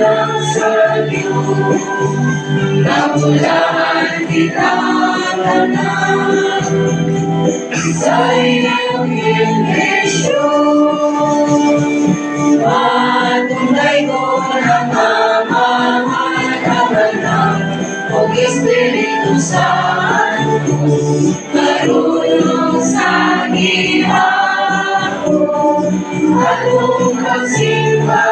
lang sa iyo, namulaan kita tanan sa iyong intensyon. Matunay ko na mamahalaman o Espiritu Santo, marunong sa gihapon atong magsimba.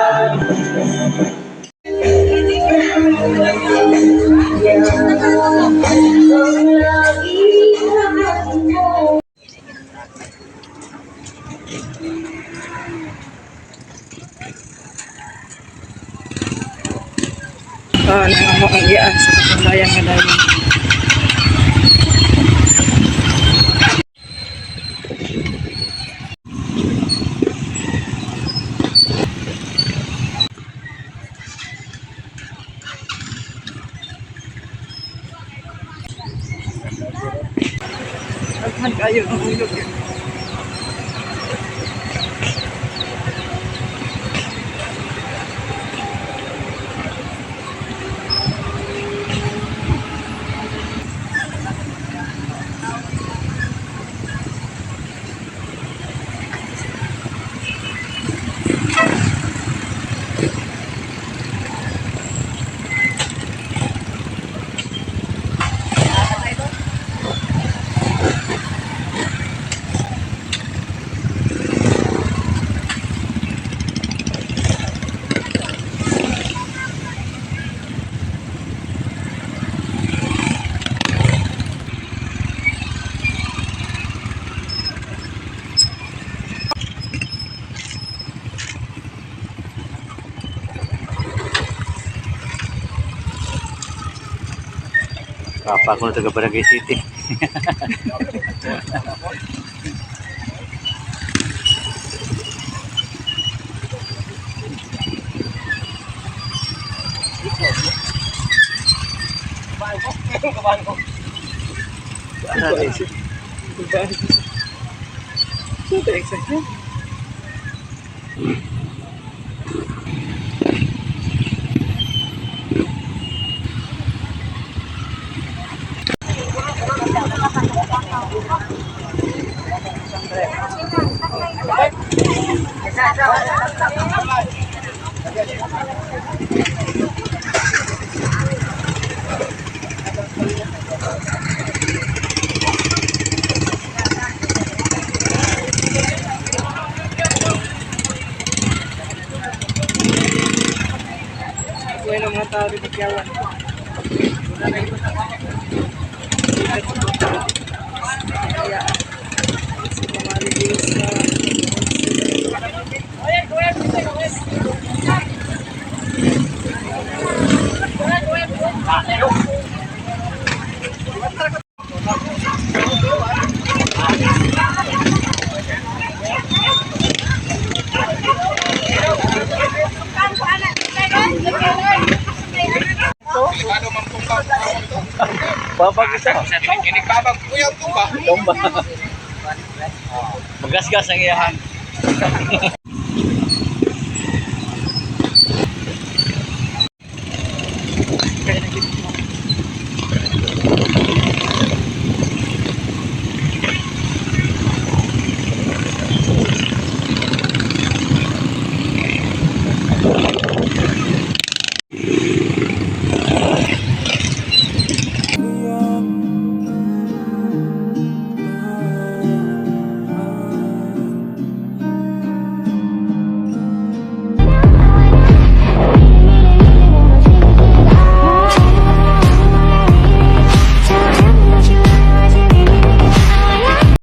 Nangamo ang iyaan sa katambayan nga dahil. Aghan kayo ang ulog yun. Papa ko na taga Barangay City. Bueno, mga tao dito kiyawan. Babag ito. Inikabag ko yung tumba. Tumba. Magasgas ang iyahan.